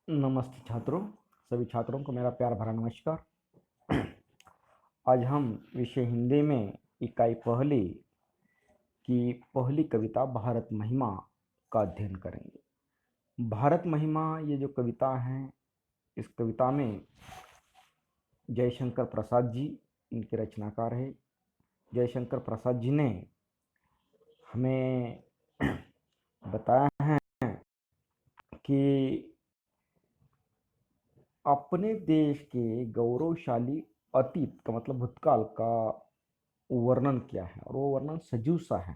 नमस्ते छात्रों, सभी छात्रों को मेरा प्यार भरा नमस्कार। आज हम विषय हिंदी में इकाई पहली की पहली कविता भारत महिमा का अध्ययन करेंगे। भारत महिमा ये जो कविता है, इस कविता में जयशंकर प्रसाद जी इनके रचनाकार है। जयशंकर प्रसाद जी ने हमें बताया है कि अपने देश के गौरवशाली अतीत का मतलब भूतकाल का वर्णन किया है और वो वर्णन सजीव सा है।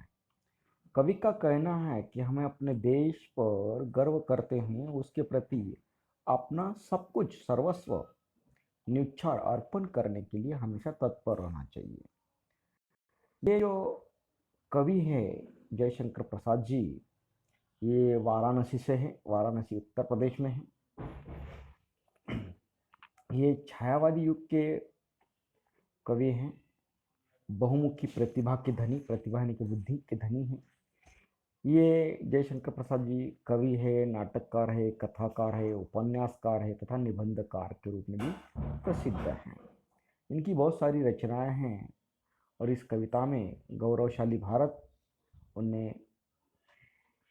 कवि का कहना है कि हमें अपने देश पर गर्व करते हुए उसके प्रति अपना सब कुछ सर्वस्व न्यौछावर अर्पण करने के लिए हमेशा तत्पर रहना चाहिए। ये जो कवि है जयशंकर प्रसाद जी, ये वाराणसी से है, वाराणसी उत्तर प्रदेश में है। ये छायावादी युग के कवि हैं, बहुमुखी प्रतिभा के धनी, प्रतिभा यानी कि बुद्धि के धनी हैं। ये जयशंकर प्रसाद जी कवि है, नाटककार है, कथाकार है, उपन्यासकार है तथा निबंधकार के रूप में भी प्रसिद्ध हैं। इनकी बहुत सारी रचनाएं हैं और इस कविता में गौरवशाली भारत उन्हें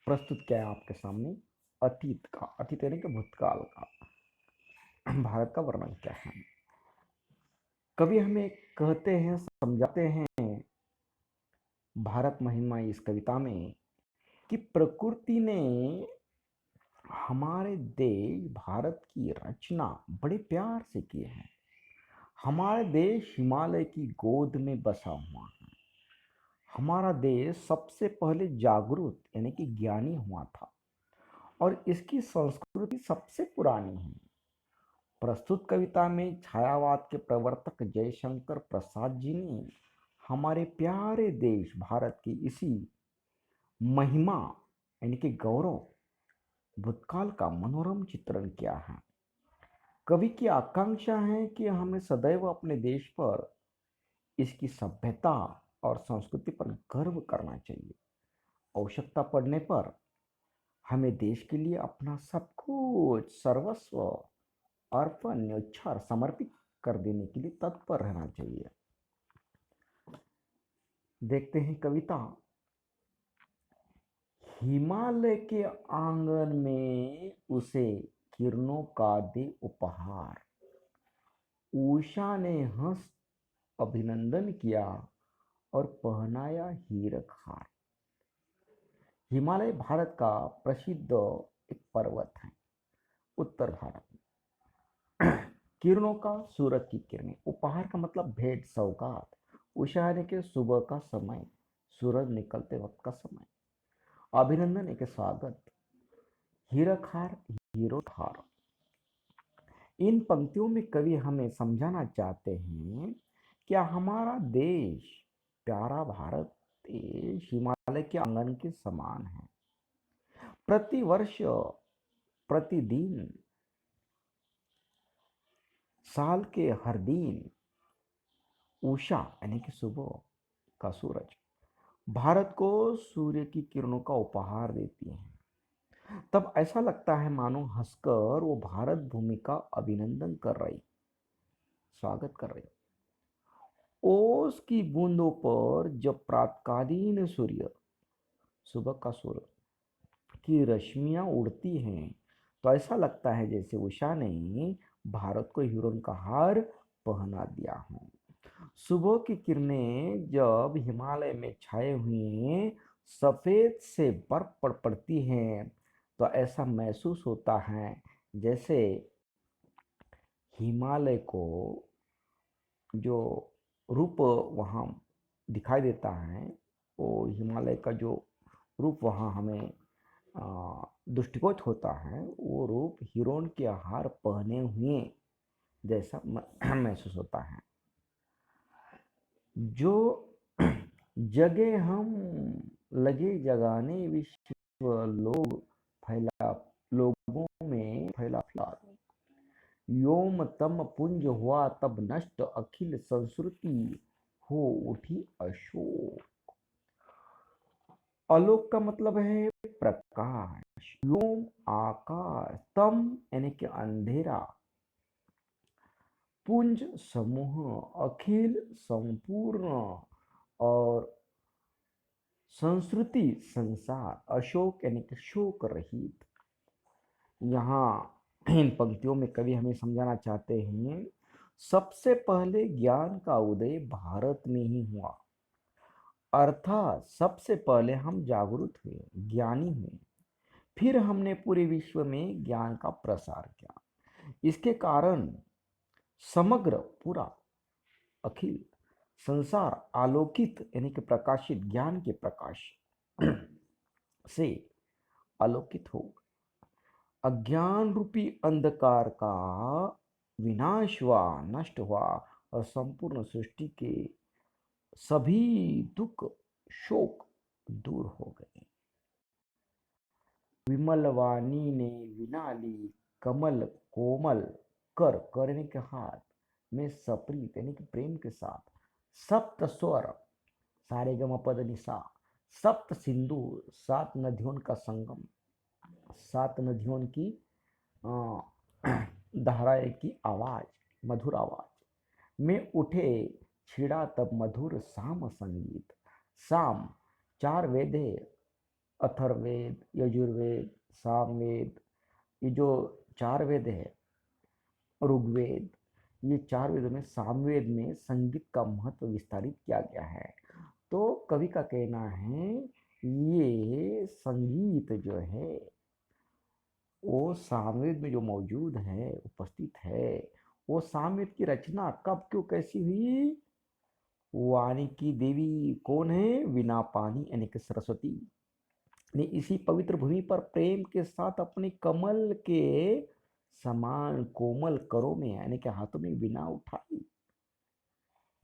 प्रस्तुत किया है आपके सामने। अतीत का, अतीत यानी कि भूतकाल का भारत का वर्णन किया है। कवि हमें कहते हैं, समझाते हैं भारत महिमा इस कविता में कि प्रकृति ने हमारे देश भारत की रचना बड़े प्यार से की है। हमारे देश हिमालय की गोद में बसा हुआ है। हमारा देश सबसे पहले जागरूक यानी कि ज्ञानी हुआ था और इसकी संस्कृति सबसे पुरानी है। प्रस्तुत कविता में छायावाद के प्रवर्तक जयशंकर प्रसाद जी ने हमारे प्यारे देश भारत की इसी महिमा यानी कि गौरव भूतकाल का मनोरम चित्रण किया है। कवि की आकांक्षा है कि हमें सदैव अपने देश पर, इसकी सभ्यता और संस्कृति पर गर्व करना चाहिए। आवश्यकता पड़ने पर हमें देश के लिए अपना सब कुछ सर्वस्व अर्पण न्यौछावर समर्पित कर देने के लिए तत्पर रहना चाहिए। देखते हैं कविता। हिमालय के आंगन में उसे किरणों का दे उपहार, उषा ने हंस अभिनंदन किया और पहनाया हीरक हार। हिमालय भारत का प्रसिद्ध एक पर्वत है उत्तर भारत में। किरणों का, सूरज की किरणें, उपहार का मतलब भेंट सौगात, उषा यानी कि सुबह का समय, सूरज निकलते वक्त का समय, अभिनंदन एक स्वागत, हीरक हार, हीरो हार। इन पंक्तियों में कवि हमें समझाना चाहते हैं क्या हमारा देश, प्यारा भारत देश हिमालय के आंगन के समान है। प्रतिवर्ष, प्रतिदिन, साल के हर दिन उषा यानी कि सुबह का सूरज भारत को सूर्य की किरणों का उपहार देती है। तब ऐसा लगता है मानो हंसकर वो भारत भूमि का अभिनंदन कर रही, स्वागत कर रही। ओस की बूंदों पर जब प्रातकालीन सूर्य, सुबह का सूर्य की रश्मियां उड़ती हैं तो ऐसा लगता है जैसे उषा ने भारत को हीरों का हार पहना दिया हो। सुबह की किरणें जब हिमालय में छाए हुए सफेद से बर्फ पर पड़ती हैं तो ऐसा महसूस होता है जैसे हिमालय को जो रूप वहाँ दिखाई देता है, वो हिमालय का जो रूप वहाँ हमें दृष्टिगोचर होता है, वो रूप हिरोन के हार पहने हुए जैसा महसूस होता है। जो जगह हम लगे जगाने विश्व लोग फैला, लोगों में फैला योम तम पुंज हुआ तब नष्ट अखिल संस्कृति हो उठी अशोक। आलोक का मतलब है प्रकाश, व्योम आकाश, तम यानी कि अंधेरा, पुंज समूह, अखिल संपूर्ण, और संस्कृति संसार, अशोक यानी कि शोक रहित। यहाँ इन पंक्तियों में कवि हमें समझाना चाहते हैं, सबसे पहले ज्ञान का उदय भारत में ही हुआ, अर्थात सबसे पहले हम जागरूक हुए, ज्ञानी हुए, फिर हमने पूरे विश्व में ज्ञान का प्रसार किया। इसके कारण समग्र पूरा अखिल संसार आलोकित यानी कि प्रकाशित, ज्ञान के प्रकाश से आलोकित हो, अज्ञान रूपी अंधकार का विनाश हुआ, नष्ट हुआ, और संपूर्ण सृष्टि के सभी दुख शोक दूर हो गए। विमल वाणी ने विना ली, कमल कोमल कर, करने के हाथ में सप्रीत यानी कि प्रेम के साथ, सप्त स्वर सारे गम पद निसा, सप्त सिंधु सात नदियों का संगम, सात नदियों की धाराएं की आवाज, मधुर आवाज में उठे, छिड़ा तब मधुर साम संगीत। साम चार वेद है, अथर्ववेद, यजुर्वेद, सामवेद, ये जो चार वेद है, ऋग्वेद, ये चार वेदों में सामवेद में संगीत का महत्व विस्तारित किया गया है। तो कवि का कहना है ये संगीत जो है वो सामवेद में जो मौजूद है, उपस्थित है, वो सामवेद की रचना कब क्यों कैसी हुई? वाणी की देवी कौन है? वीणा पानी यानी कि सरस्वती ने इसी पवित्र भूमि पर प्रेम के साथ अपने कमल के समान कोमल करों में यानी कि हाथों में वीणा उठाई।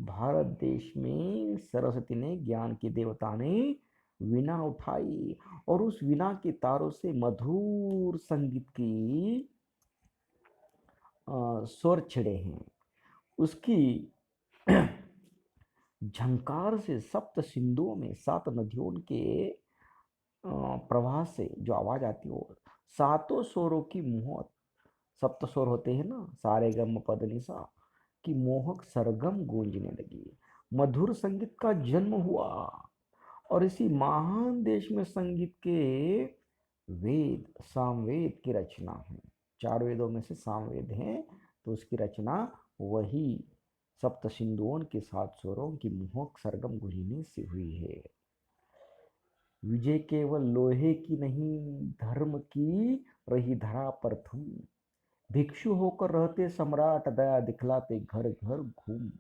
भारत देश में सरस्वती ने, ज्ञान की देवता ने वीणा उठाई और उस वीणा के तारों से मधुर संगीत की स्वर छिड़े हैं। उसकी झंकार से सप्त सिंधुओं में, सात नदियों के प्रवाह से जो आवाज आती है, वो सातों स्वरों की मोहक, सप्त स्वर होते हैं ना, सारे गम पद निसा, की मोहक सरगम गूंजने लगी, मधुर संगीत का जन्म हुआ। और इसी महान देश में संगीत के वेद, सामवेद की रचना है। चार वेदों में से सामवेद है, तो उसकी रचना वही सप्त सिंधुओं के सात स्वरों की मोहक सरगम गूंजने से हुई है। विजय केवल लोहे की नहीं, धर्म की रही धरा पर धूम, भिक्षु होकर रहते सम्राट, दया दिखलाते घर घर घूम।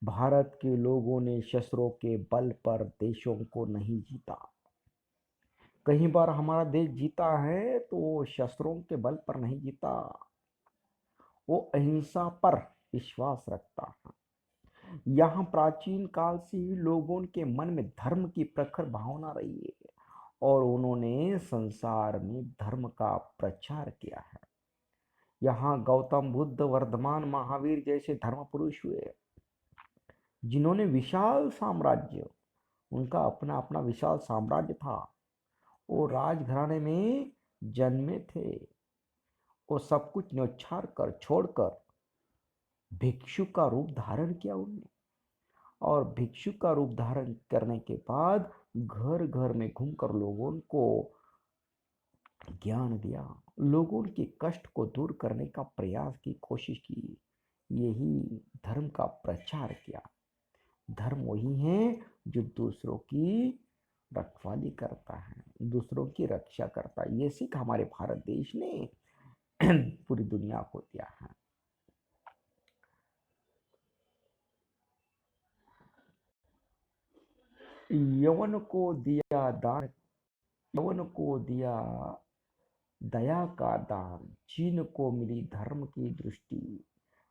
भारत के लोगों ने शस्त्रों के बल पर देशों को नहीं जीता। कई बार हमारा देश जीता है तो वो शस्त्रों के बल पर नहीं जीता, वो अहिंसा पर विश्वास रखता है। यहाँ प्राचीन काल से ही लोगों के मन में धर्म की प्रखर भावना रही है और उन्होंने संसार में धर्म का प्रचार किया है। यहाँ गौतम बुद्ध, वर्धमान, महावीर जैसे धर्म पुरुष हुए जिन्होंने विशाल साम्राज्य, उनका अपना अपना विशाल साम्राज्य था, वो राजघराने में जन्मे थे, वो सब कुछ न्योछावर कर छोड़कर भिक्षु का रूप धारण किया उन्होंने, और भिक्षु का रूप धारण करने के बाद घर घर में घूमकर लोगों को ज्ञान दिया, लोगों के कष्ट को दूर करने का प्रयास की, कोशिश की, यही धर्म का प्रचार किया। धर्म वही है जो दूसरों की रखवाली करता है, दूसरों की रक्षा करता है। ये सीख हमारे भारत देश ने पूरी दुनिया को दिया है। यवन को दिया दान, यवन को दिया दया का दान, चीन को मिली धर्म की दृष्टि,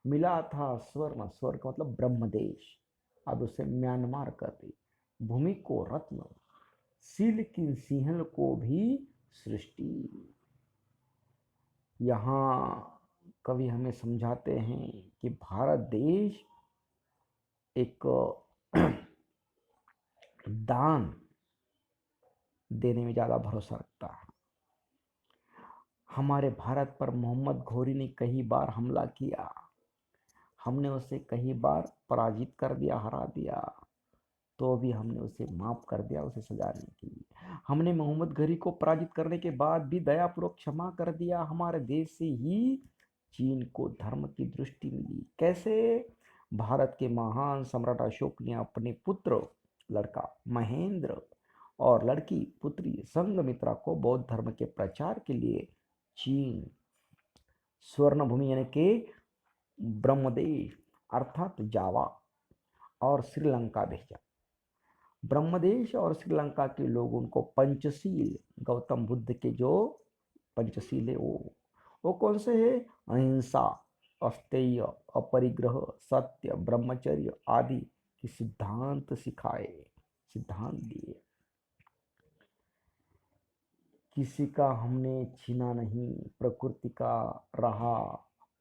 मिला था स्वर्ण, स्वर्ग का मतलब ब्रह्मदेश, अब उसे म्यांमार कर दी, भूमि को रत्न, सील की सिंहल को भी सृष्टि। यहाँ कवि हमें समझाते हैं कि भारत देश एक दान देने में ज़्यादा भरोसा रखता है। हमारे भारत पर मोहम्मद घोरी ने कई बार हमला किया, हमने उसे कई बार पराजित कर दिया, हरा दिया, तो भी हमने उसे माफ़ कर दिया, उसे सजा नहीं की। हमने मोहम्मद घोरी को पराजित करने के बाद भी दयापूर्वक क्षमा कर दिया। हमारे देश से ही चीन को धर्म की दृष्टि मिली। कैसे? भारत के महान सम्राट अशोक ने अपने पुत्र लड़का महेंद्र और लड़की पुत्री संघमित्रा को बौद्ध धर्म के प्रचार के लिए चीन स्वर्ण भूमि यानी कि ब्रह्मदेश अर्थात जावा और श्रीलंका भेजा। ब्रह्मदेश और श्रीलंका के लोग उनको पंचशील, गौतम बुद्ध के जो पंचशील है वो कौन से है? अहिंसा, अस्तेय, अपरिग्रह, सत्य, ब्रह्मचर्य आदि के सिद्धांत सिखाए, सिद्धांत दिए। किसी का हमने छीना नहीं, प्रकृति का रहा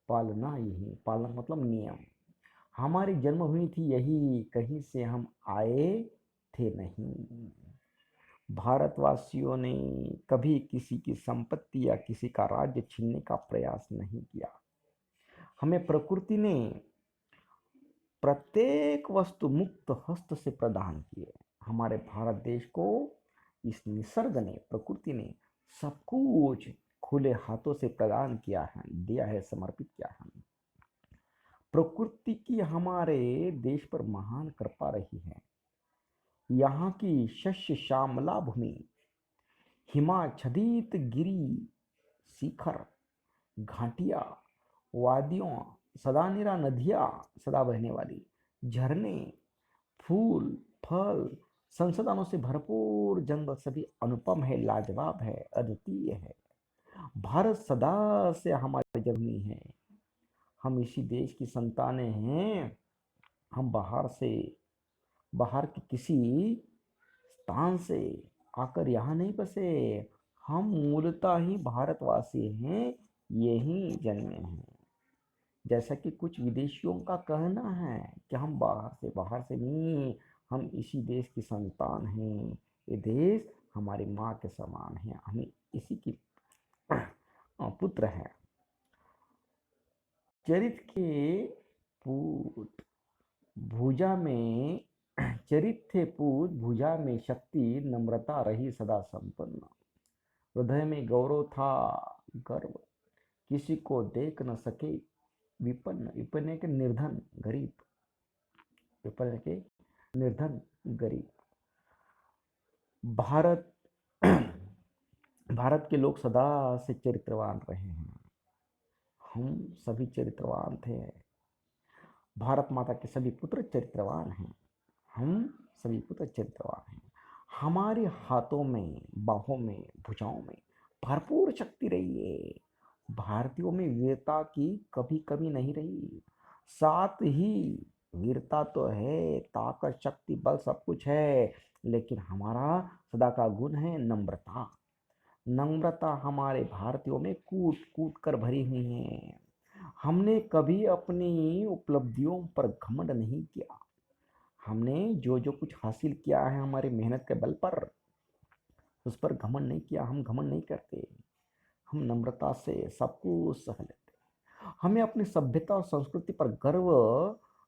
पालना, यही पालन मतलब नियम। हमारी जन्मभूमि थी यही, कहीं से हम आए थे नहीं। भारतवासियों ने कभी किसी की संपत्ति या किसी का राज्य छीनने का प्रयास नहीं किया। हमें प्रकृति ने प्रत्येक वस्तु मुक्त हस्त से प्रदान की है। हमारे भारत देश को इस निसर्ग ने, प्रकृति ने सब कुछ खुले हाथों से प्रदान किया है, दिया है, समर्पित किया है। प्रकृति की हमारे देश पर महान कृपा रही है। यहाँ की शस्य श्यामला भूमि, हिमाच्छादित गिरी शिखर, घाटियाँ, वादियों, सदा निरा नदियाँ, सदा बहने वाली झरने, फूल, फल, संसाधनों से भरपूर जंगल सभी अनुपम है, लाजवाब है, अद्वितीय है। भारत सदा से हमारी जन्मभूमि है। हम इसी देश की संतानें हैं। हम बाहर के किसी स्थान से आकर यहाँ नहीं बसे। हम मूलतः ही भारतवासी हैं, यहीं जन्मे हैं। जैसा कि कुछ विदेशियों का कहना है कि हम बाहर से नहीं, हम इसी देश की संतान हैं। ये देश हमारी माँ के समान है, हमें इसी की पुत्र हैं। चरित के पूत भुजा में चरित थे पूत, भुजा में शक्ति, नम्रता रही सदा संपन्न। हृदय में गौरव था, गर्व, किसी को देख न सके विपन्न, विपन्न के निर्धन गरीब, विपन्न के निर्धन गरीब। भारत भारत के लोग सदा से चरित्रवान रहे हैं। हम सभी चरित्रवान थे। भारत माता के सभी पुत्र चरित्रवान हैं। हम सभी पुत्र चरित्रवान हैं। हमारे हाथों में, बाहों में, भुजाओं में भरपूर शक्ति रही है। भारतीयों में वीरता की कभी कमी नहीं रही। साथ ही वीरता तो है, ताकत, शक्ति, बल सब कुछ है, लेकिन हमारा सदा का गुण है नम्रता। नम्रता हमारे भारतीयों में कूट कूट कर भरी हुई है। हमने कभी अपनी उपलब्धियों पर घमंड नहीं किया। हमने जो जो कुछ हासिल किया है हमारी मेहनत के बल पर, उस पर घमंड नहीं किया। हम घमंड नहीं करते। हम नम्रता से सब कुछ सह लेते। हमें अपनी सभ्यता और संस्कृति पर गर्व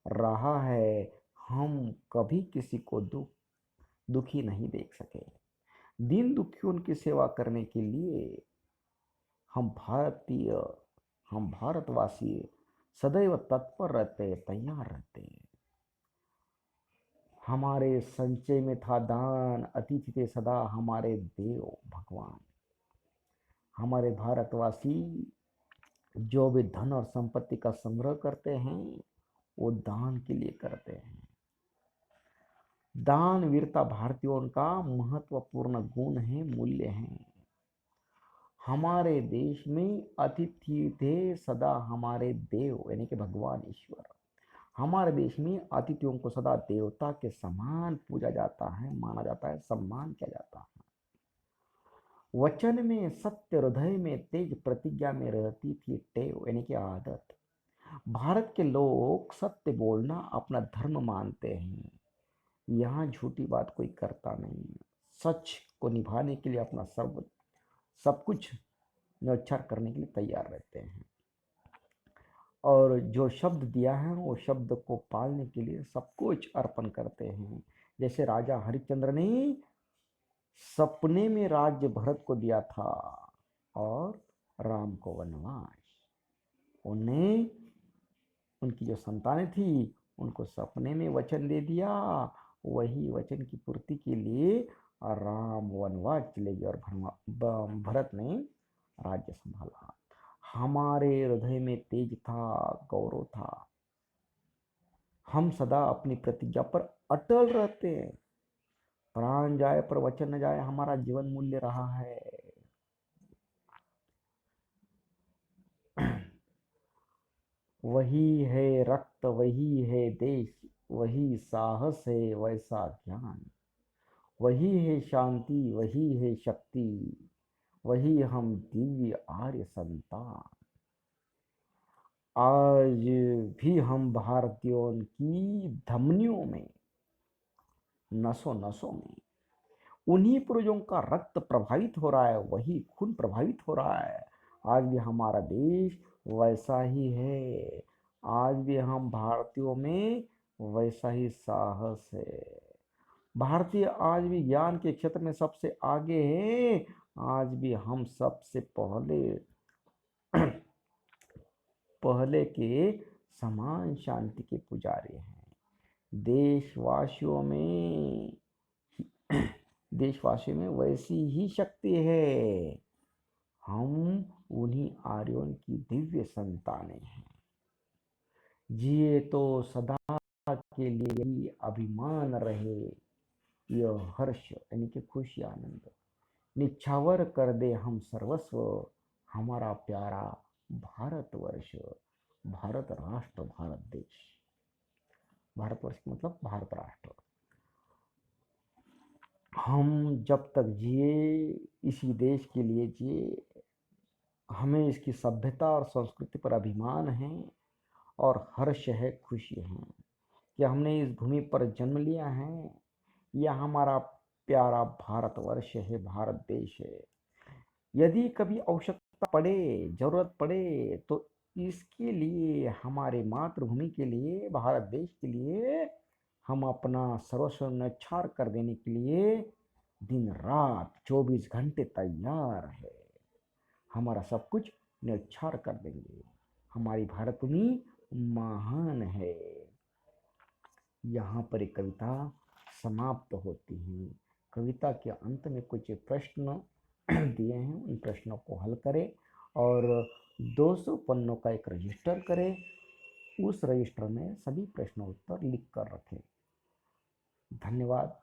रहा है। हम कभी किसी को दुखी नहीं देख सके। दीन दुखियों की सेवा करने के लिए हम भारतवासी सदैव तत्पर रहते, तैयार रहते। हमारे संचय में था दान, अतिथि थे सदा हमारे देव भगवान। हमारे भारतवासी जो भी धन और संपत्ति का संग्रह करते हैं, वो दान के लिए करते हैं। दान वीरता भारतीयों का महत्वपूर्ण गुण है, मूल्य है। हमारे देश में अतिथि थे सदा हमारे देव यानी कि भगवान ईश्वर। हमारे देश में अतिथियों को सदा देवता के समान पूजा जाता है, माना जाता है, सम्मान किया जाता है। वचन में सत्य, हृदय में तेज, प्रतिज्ञा में रहती थी टेव यानी कि आदत। भारत के लोग सत्य बोलना अपना धर्म मानते हैं। यहाँ झूठी बात कोई करता नहीं। सच को निभाने के लिए अपना सब कुछ न्यौछावर करने के लिए तैयार रहते हैं, और जो शब्द दिया है वो शब्द को पालने के लिए सब कुछ अर्पण करते हैं। जैसे राजा हरिश्चंद्र ने सपने में राज्य भरत को दिया था और राम को वनवास, उन्हें उनकी जो संतानें थी उनको सपने में वचन दे दिया, वही वचन की पूर्ति के लिए राम वनवास चले गए और भरत ने राज्य संभाला। हमारे हृदय में तेज था, गौरव था, हम सदा अपनी प्रतिज्ञा पर अटल रहते हैं। प्राण जाए पर वचन न जाए हमारा जीवन मूल्य रहा है। वही है रक्त, वही है देश, वही साहस है वैसा ज्ञान, वही है शांति, वही है शक्ति, वही हम दिव्य आर्य संतान। आज भी हम भारतीयों की धमनियों में, नसों नसों में उन्हीं पूर्वजों का रक्त प्रभावित हो रहा है, वही खून प्रभावित हो रहा है। आज भी हमारा देश वैसा ही है, आज भी हम भारतीयों में वैसा ही साहस है। भारतीय आज भी ज्ञान के क्षेत्र में सबसे आगे है। आज भी हम सबसे पहले के समान शांति के पुजारी हैं। देशवासियों में वैसी ही शक्ति है। हम उन्हीं आर्यों की दिव्य संतानें हैं। जिए तो सदा के लिए यही अभिमान रहे, यह हर्ष यानी कि खुशी आनंद निछावर कर दे हम सर्वस्व, हमारा प्यारा भारतवर्ष, भारत राष्ट्र, भारत देश। भारतवर्ष मतलब भारत राष्ट्र। हम जब तक जिए इसी देश के लिए जिए, हमें इसकी सभ्यता और संस्कृति पर अभिमान है और हर्ष है, खुशी है कि हमने इस भूमि पर जन्म लिया है। यह हमारा प्यारा भारतवर्ष है, भारत देश है। यदि कभी आवश्यकता पड़े, जरूरत पड़े तो इसके लिए, हमारे मातृभूमि के लिए, भारत देश के लिए हम अपना सर्वस्व न्यौछावर कर देने के लिए दिन रात 24 घंटे तैयार है। हमारा सब कुछ न्यौछावर कर देंगे। हमारी भारत भूमि महान है। यहाँ पर एक कविता समाप्त होती है। कविता के अंत में कुछ प्रश्न दिए हैं, उन प्रश्नों को हल करें और 200 पन्नों का एक रजिस्टर करें। उस रजिस्टर में सभी प्रश्नों उत्तर लिख कर रखें। धन्यवाद।